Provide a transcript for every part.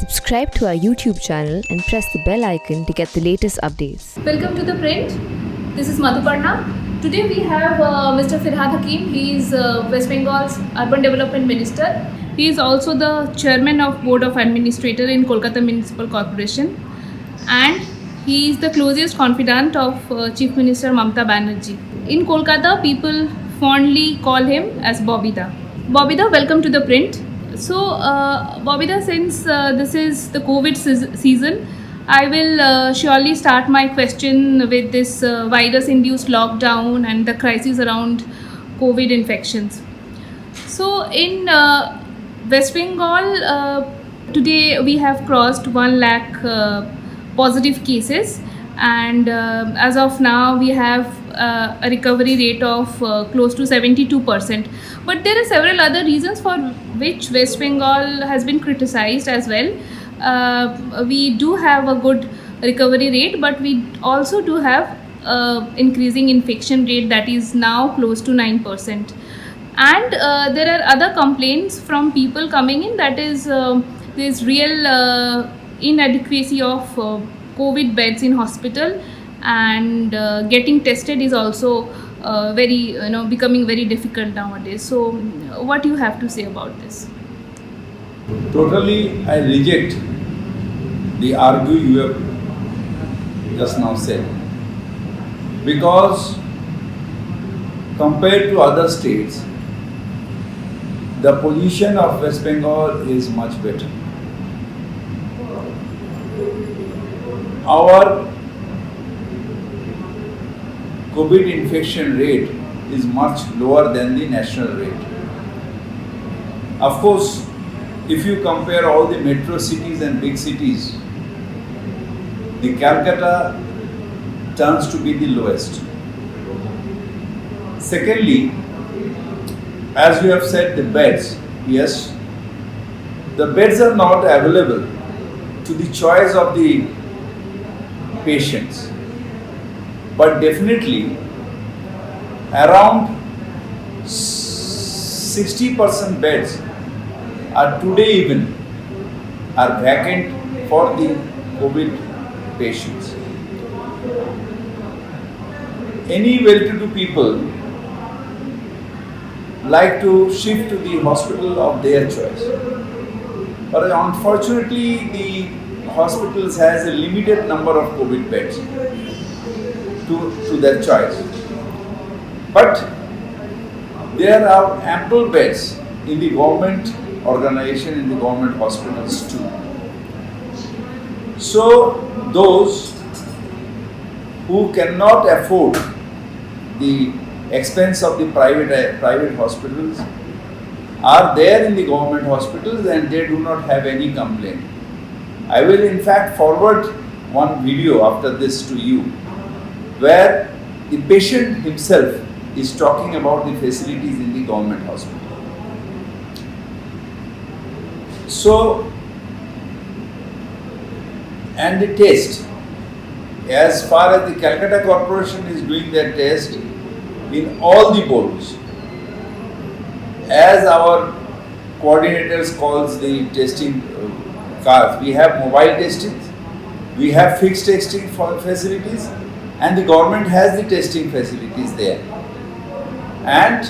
Subscribe to our YouTube channel and press the bell icon to get the latest updates. Welcome to the print. This is Madhuparna. Today we have Mr. Firhad Hakim. He is West Bengal's Urban Development Minister. He is also the Chairman of Board of Administrator in Kolkata Municipal Corporation, and he is the closest confidant of Chief Minister Mamata Banerjee. In Kolkata, people fondly call him as Bobby-da. Bobby-da, welcome to the print. So, Bobby-da, since this is the COVID season, I will surely start my question with this virus-induced lockdown and the crisis around COVID infections. So, in West Bengal, today we have crossed 1 lakh positive cases, and as of now we have a recovery rate of close to 72%. But there are several other reasons for which West Bengal has been criticized as well. We do have a good recovery rate, but we also do have increasing infection rate that is now close to 9%. And there are other complaints from people coming in, that is there's real inadequacy of COVID beds in hospital, and getting tested is also becoming very difficult nowadays. So what do you have to say about this? Totally, I reject the argue you have just now said, because compared to other states, the position of West Bengal is much better. Our COVID infection rate is much lower than the national rate. Of course, if you compare all the metro cities and big cities, the Calcutta turns to be the lowest. Secondly, as you have said, the beds, yes, the beds are not available to the choice of the patients. But definitely, around 60% beds are today even are vacant for the COVID patients. Any well-to-do people like to shift to the hospital of their choice. But unfortunately, the hospitals has a limited number of COVID beds to their choice. But there are ample beds in the government organization, in the government hospitals too. So those who cannot afford the expense of the private hospitals are there in the government hospitals, and they do not have any complaint. I will in fact forward one video after this to you, where the patient himself is talking about the facilities in the government hospital. So, and the test, as far as the Calcutta Corporation is doing their test in all the boroughs, as our coordinators calls the testing cars, we have mobile testing, we have fixed testing for facilities, and the government has the testing facilities there. And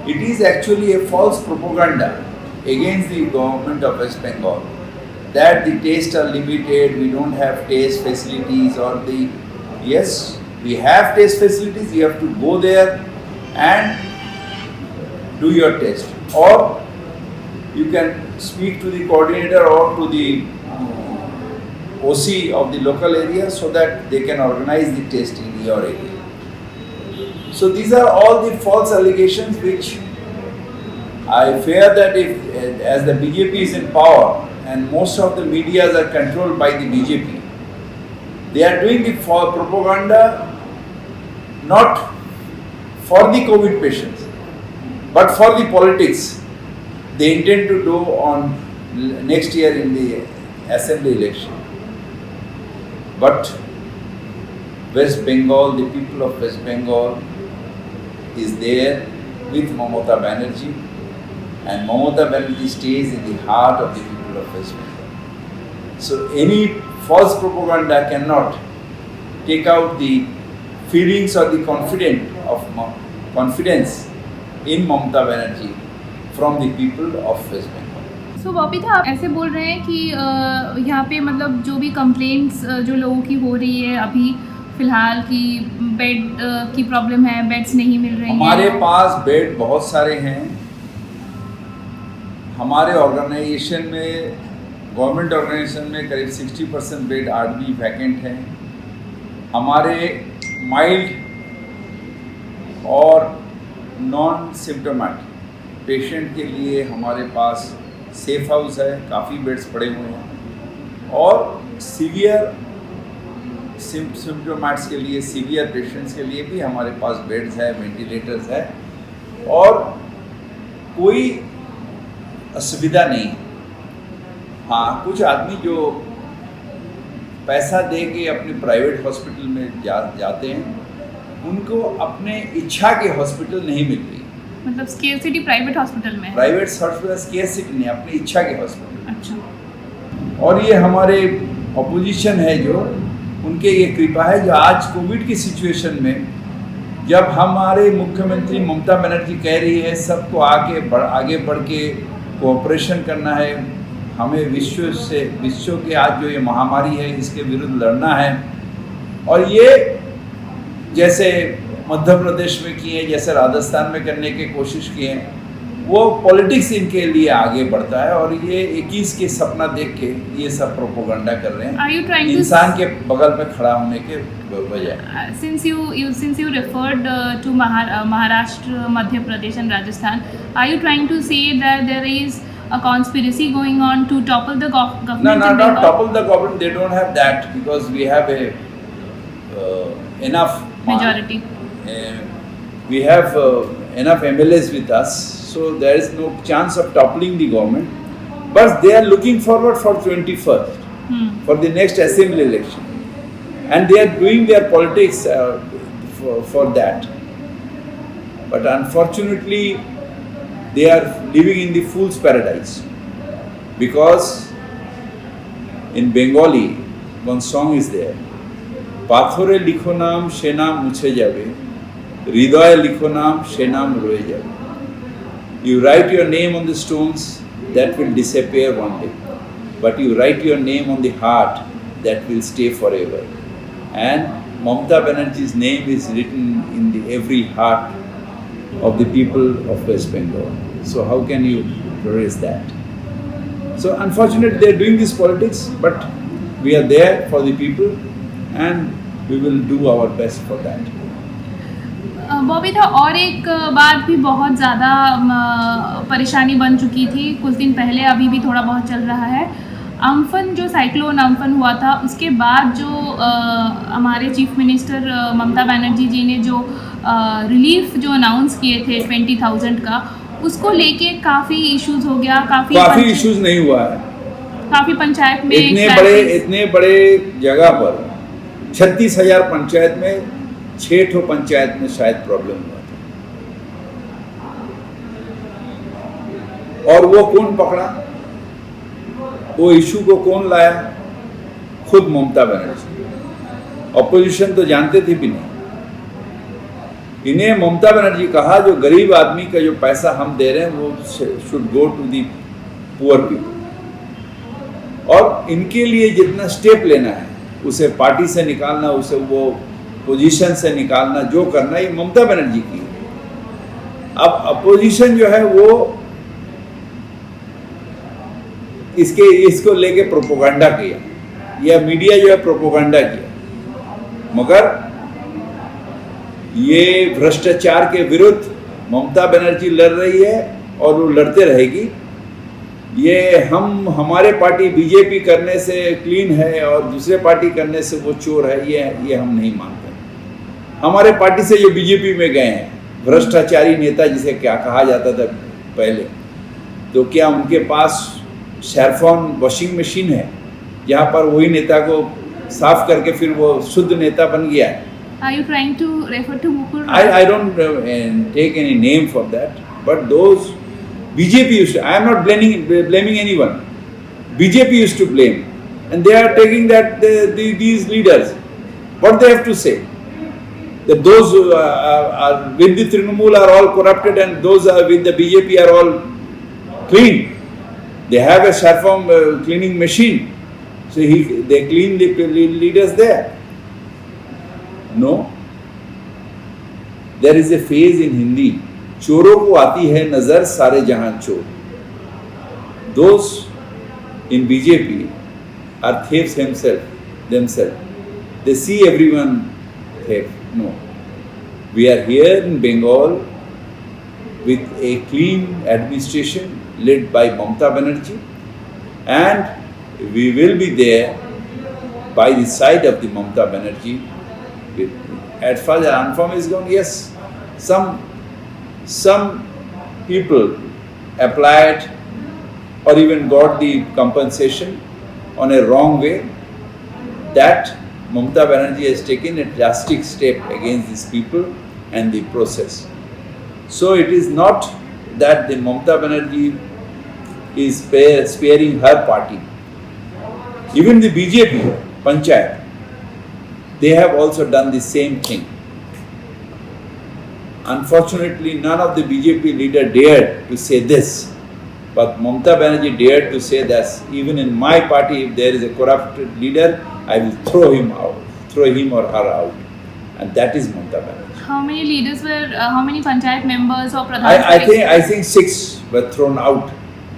it is actually a false propaganda against the government of West Bengal that the tests are limited, we don't have test facilities, or the, yes, we have test facilities, you have to go there and do your test. Or you can speak to the coordinator or to the OC of the local area so that they can organize the test in your area. So these are all the false allegations which I fear that if, as the BJP is in power and most of the medias are controlled by the BJP, they are doing the propaganda not for the COVID patients, but for the politics they intend to do on next year in the assembly election. But West Bengal, the people of West Bengal is there with Mamata Banerjee, and Mamata Banerjee stays in the heart of the people of West Bengal. So any false propaganda cannot take out the feelings or the confidence in Mamata Banerjee from the people of West Bengal. सो बबीता, आप ऐसे बोल रहे हैं कि यहाँ पे मतलब जो भी कंप्लेंट्स जो लोगों की हो रही है अभी फ़िलहाल की बेड की प्रॉब्लम है, बेड्स नहीं मिल रही हैं। हमारे पास बेड बहुत सारे हैं। हमारे ऑर्गेनाइजेशन में, गवर्नमेंट ऑर्गेनाइजेशन में करीब 60% बेड आज भी वैकेंट हैं। हमारे माइल्ड और नॉन सिम्टोमेटिक पेशेंट के लिए हमारे पास सेफ हाउस है, काफ़ी बेड्स पड़े हुए हैं। और सीवियर सिम्टोमेट्स के लिए, सीवियर पेशेंट्स के लिए भी हमारे पास बेड्स है, वेंटिलेटर्स है और कोई असुविधा नहीं है। हाँ, कुछ आदमी जो पैसा दे के अपने प्राइवेट हॉस्पिटल में जाते हैं, उनको अपने इच्छा के हॉस्पिटल नहीं मिल रही। मतलब स्केर्सिटी प्राइवेट हॉस्पिटल में है? प्राइवेट हॉस्पिटल स्केर्सिटी नहीं, अपनी इच्छा के हॉस्पिटल। अच्छा। और ये हमारे अपोजिशन है जो, उनके ये कृपा है जो आज कोविड की सिचुएशन में जब हमारे मुख्यमंत्री ममता बनर्जी कह रही है सबको आगे बढ़ के कोऑपरेशन करना है, हमें विश्व के आज जो ये महामारी है इसके विरुद्ध लड़ना है। और ये जैसे मध्य प्रदेश में किए, जैसे राजस्थान में करने की कोशिश किए, वो पॉलिटिक्स इनके लिए आगे बढ़ता है और ये 21 के सपना देख के ये सब प्रोपोगंडा कर रहे हैं इंसान के बगल में खड़ा होने के बजाय। Since you referred to Maharashtra, Madhya Pradesh and Rajasthan, are you trying to say that there is a conspiracy going on to topple the government? No, not topple the government. They don't have that because we have enough majority. We have enough MLAs with us, so there is no chance of toppling the government. But they are looking forward for 21st, for the next assembly election, and they are doing their politics for that. But unfortunately, they are living in the fool's paradise, because in Bengali one song is there, পাথরে লিখো নাম সে নাম মুছে যাবে, হৃদয়ে লিখো নাম সে নাম রয়ে যাবে। You write your name on the stones, that will disappear one day, but you write your name on the heart, that will stay forever. And Mamata Banerjee's name is written in every heart of the people of West Bengal. So how can you erase that? So unfortunately they are doing this politics, but we are there for the people and we will do our best for that. Babita, और एक बात भी बहुत ज़्यादा परेशानी बन चुकी थी कुछ दिन पहले, अभी भी थोड़ा बहुत चल रहा है। अम्फन, जो साइक्लोन अम्फन हुआ था, उसके बाद जो हमारे चीफ मिनिस्टर ममता बनर्जी जी ने जो रिलीफ जो अनाउंस किए थे 20,000 का, उसको लेके काफ़ी इश्यूज हो गया। काफ़ी इश्यूज नहीं हुआ है। काफ़ी पंचायत में इतने बड़े जगह पर 36,000 पंचायत में 6 पंचायत में शायद प्रॉब्लम हुआ था। और वो कौन पकड़ा, वो इशू को कौन लाया? खुद ममता बनर्जी। ऑपोजिशन तो जानते थे भी नहीं। इन्हें ममता बनर्जी कहा जो गरीब आदमी का जो पैसा हम दे रहे हैं वो should go to the poor people, और इनके लिए जितना स्टेप लेना है, उसे पार्टी से निकालना, उसे वो पोजीशन से निकालना, जो करना, ये ममता बनर्जी की। अब अपोजिशन जो है वो इसको लेके प्रोपोगंडा किया, या मीडिया जो है प्रोपोगंडा किया, मगर ये भ्रष्टाचार के विरुद्ध ममता बनर्जी लड़ रही है और वो लड़ते रहेगी। ये हमारे पार्टी बीजेपी करने से क्लीन है और दूसरे पार्टी करने से वो चोर है, ये हम नहीं मानते। हमारे पार्टी से जो बीजेपी में गए हैं, भ्रष्टाचारी नेता जिसे क्या कहा जाता था पहले, तो क्या उनके पास शेरफोन वॉशिंग मशीन है जहाँ पर वही नेता को साफ करके फिर वो शुद्ध नेता बन गया है? Are you trying to refer to Mukul? I don't take any name for that, but those BJP used to, I am not blaming anyone. BJP used to blame And they are taking that these leaders, what they have to say? That those who are with the Trinamool are all corrupted and those are with the BJP are all clean. They have a Sharfam cleaning machine. So they clean the leaders there. No. There is a phrase in Hindi, चोरों को आती है नजर सारे जहां चोर. Those in BJP are thieves themselves. They see everyone thief. No. We are here in Bengal with a clean administration led by Mamata Banerjee, and we will be there by the side of the Mamata Banerjee. As far as Anfam is gone, yes, some people applied or even got the compensation on a wrong way. That Mamata Banerjee has taken a drastic step against these people and the process. So it is not that the Mamata Banerjee is sparing her party. Even the BJP, Panchayat, they have also done the same thing. Unfortunately, none of the BJP leader dared to say this. But Mamata Banerjee dared to say that even in my party, if there is a corrupted leader, I will throw him or her out. And that is Mamata Banerjee. How many leaders were, how many Panchayat members or Pradhans? I think 6 were thrown out.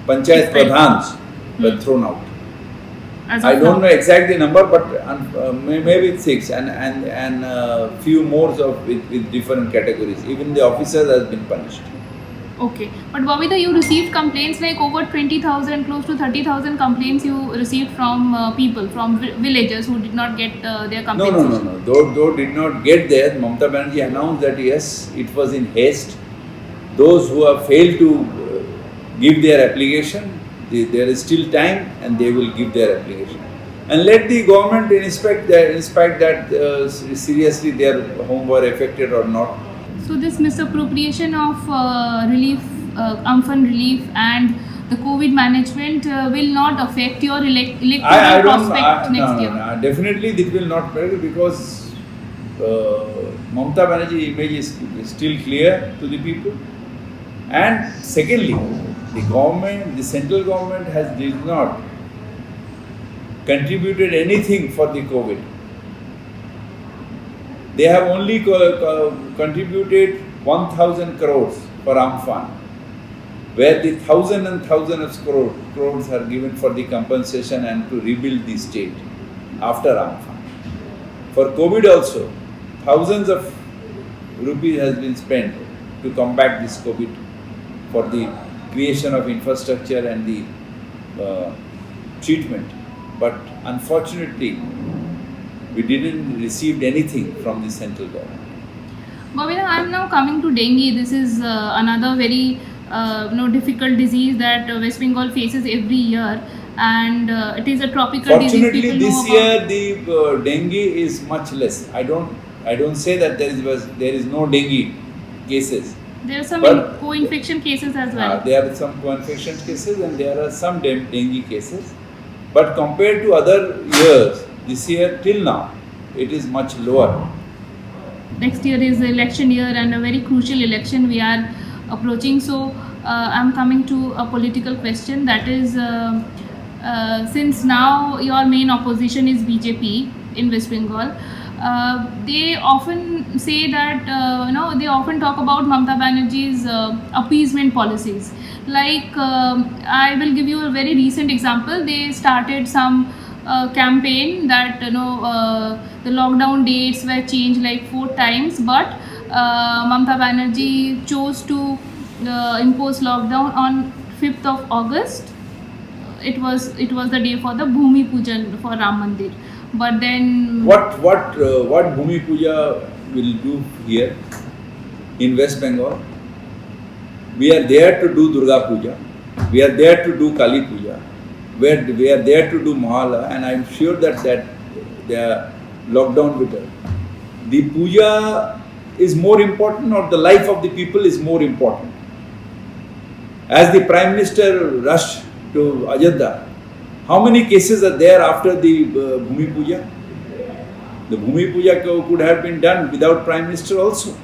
Panchayat Pradhans were thrown out. I don't know exactly number, but maybe 6 and few more with different categories. Even the officers has been punished. Okay, but Babita, you received complaints like over 20,000, close to 30,000 complaints you received from people, from villagers who did not get their compensation. No. Though did not get there, Mamata Banerjee announced that yes, it was in haste. Those who have failed to give their application, there is still time and they will give their application. And let the government inspect that seriously their home were affected or not. So this misappropriation of relief, Amphan relief and the COVID management will not affect your electoral prospect next year? No, definitely it will not affect because Mamata Banerjee image is still clear to the people. And secondly, the central government did not contributed anything for the COVID. They have only contributed 1,000 crores for Amphan, where the thousands and thousands of crores are given for the compensation and to rebuild the state after Amphan. For COVID also, thousands of rupees has been spent to combat this COVID for the creation of infrastructure and the treatment. But unfortunately, we didn't receive anything from the central government. Babita, I am now coming to dengue. This is another very difficult disease that West Bengal faces every year, and it is a tropical disease. Fortunately, this year the dengue is much less. I don't say that there is no dengue cases. There are some co-infection cases as well. There are some co-infection cases and there are some dengue cases. But compared to other years, this year till now, it is much lower. Next year is the election year and a very crucial election we are approaching. So I am coming to a political question, that is, since now your main opposition is BJP in West Bengal, they often say that, they often talk about Mamata Banerjee's appeasement policies. Like, I will give you a very recent example. They started some campaign that, the lockdown dates were changed like 4 times, but Mamata Banerjee chose to impose lockdown on 5th of August. It was the day for the Bhumi Pujan for Ram Mandir. But then what Bhumi Puja will do here in West Bengal? We are there to do Durga Puja, we are there to do Kali Puja, we are there to do Mahala, and I am sure that the lockdown will help. The puja is more important, or the life of the people is more important. As the Prime Minister rushed to Ajodhya, How many cases are there after the Bhumi Puja? The Bhumi Puja could have been done without Prime Minister also.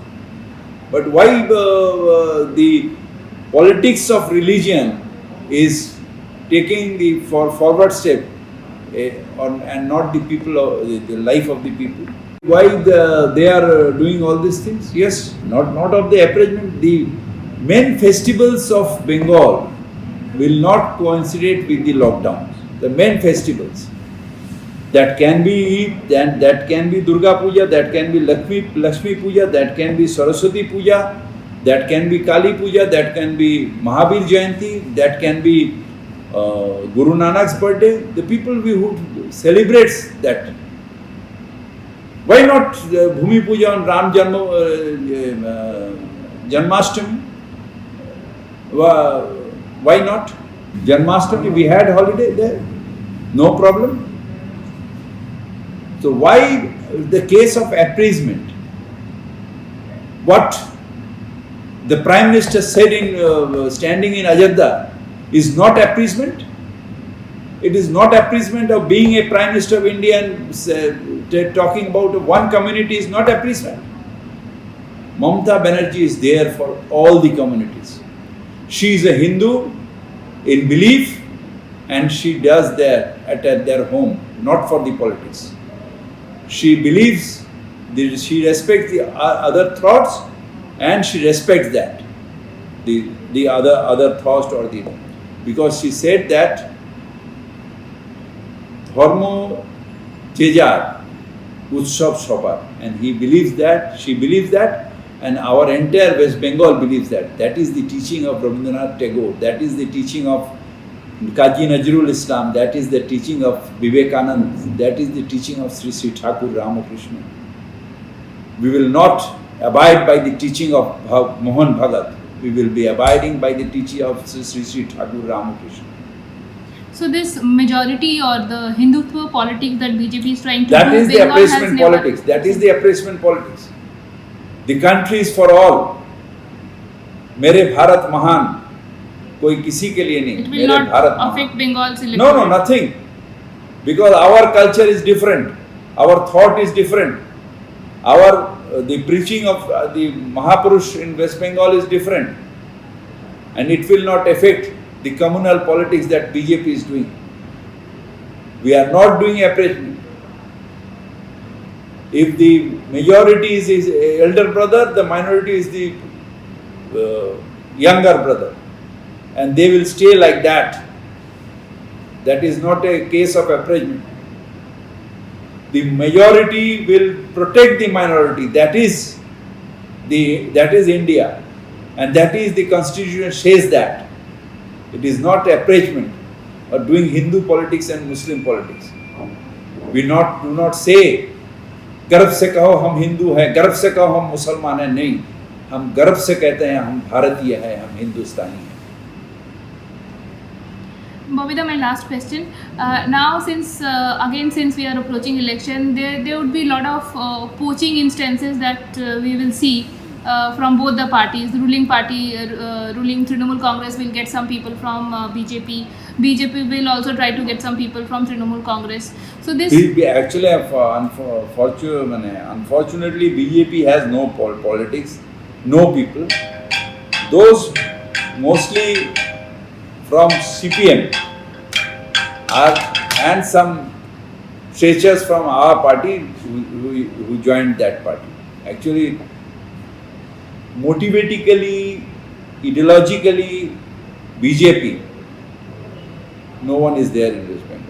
But why the politics of religion is taking the forward step and not the people, the life of the people? Why they are doing all these things? Yes, not of the appraisement. The main festivals of Bengal will not coincide with the lockdowns. The main festivals. That can be Eid, that can be Durga Puja, that can be Lakshmi Puja, that can be Saraswati Puja, that can be Kali Puja, that can be Mahavir Jayanti, that can be Guru Nanak's birthday. The people who celebrates that. Why not Bhumi Puja on Ram Janmashtami? Why not? Janmashtami, we had holiday there. No problem. So why the case of appraisement? What the Prime Minister said in standing in Ajanta is not appraisement? It is not appraisement of being a Prime Minister of India and talking about one community is not appraisement. Mamata Banerjee is there for all the communities. She is a Hindu in belief and she does that at their home, not for the politics. She believes, she respects the other thoughts and she respects that, the other thoughts or the, because she said that Dharma Jejar Utsav Sabar, and he believes that, she believes that, and our entire West Bengal believes that. That is the teaching of Rabindranath Tagore, that is the teaching of Kazi Nazrul Islam, that is the teaching of Vivekananda, that is the teaching of Sri Sri Thakur Ramakrishna. We will not abide by the teaching of Mohan Bhagat, we will be abiding by the teaching of Sri Sri Thakur Ramakrishna. So this majority or the Hindutva politics that BJP is trying to that do, is the appraisement politics. That is the appraisement politics. The country is for all. Mere Bharat Mahan. कोई किसी के लिए नहीं. It will not affect Bengal's electorate. No, nothing. Because our culture is different. Our thought is different. The preaching of the Mahapurush in West Bengal is different. And it will not affect the communal politics that BJP is doing. We are not doing appraisement. If the majority is his elder brother, the minority is the younger brother. And they will stay like that. That is not a case of appraisement. The majority will protect the minority. That is India. And that is the constitution says that. It is not appraisement or doing Hindu politics and Muslim politics. We do not say गर्व से कहो हम हिंदू हैं, गर्व से कहो हम मुसलमान हैं. नहीं, हम गर्व से कहते हैं हम भारतीय हैं, हम हिंदुस्तानी हैं. Bobita, my last question. Now, since we are approaching election, there would be a lot of poaching instances that we will see from both the parties. The ruling party, ruling Trinamool Congress will get some people from BJP. BJP will also try to get some people from Trinamool Congress. So this actually, unfortunately, BJP has no politics, no people. Those mostly from CPM and some strangers from our party who joined that party. Actually, motivatically, ideologically, BJP, no one is there in West Bengal.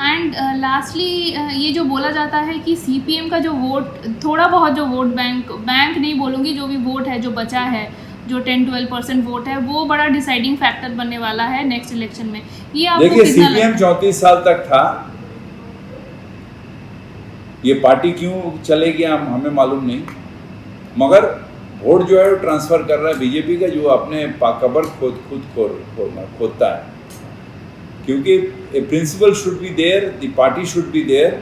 And lastly ये जो बोला जाता है कि CPM का जो vote, थोड़ा बहुत जो वोट बैंक नहीं बोलूँगी, जो भी वोट है जो बचा है, जो 10-12% वोट है, वो बड़ा डिसाइडिंग फैक्टर बनने वाला है नेक्स्ट इलेक्शन में. ये आपको देखिए, कितना CPM 34 साल तक था. ये पार्टी क्यों चलेगी हमें मालूम नहीं, मगर वोट जो है वो ट्रांसफर कर रहा है बीजेपी का, जो अपने कबर खुद खोदता है. क्योंकि a principle should be there, the party should be there,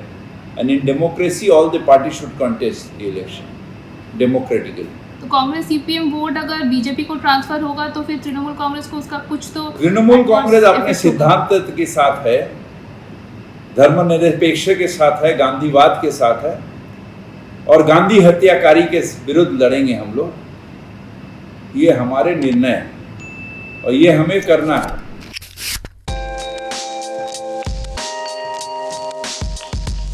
and in democracy all the parties should contest the election democratically. तो कांग्रेस सीपीएम वोट अगर बीजेपी को ट्रांसफर होगा तो फिर तृणमूल कांग्रेस को उसका कुछ तो तृणमूल कांग्रेस अपने सिद्धांत के साथ है, धर्मनिरपेक्ष के साथ है, गांधीवाद के साथ है और गांधी हत्याकारी के विरुद्ध लड़ेंगे हम लोग। ये हमारे निर्णय है और ये हमें करना है।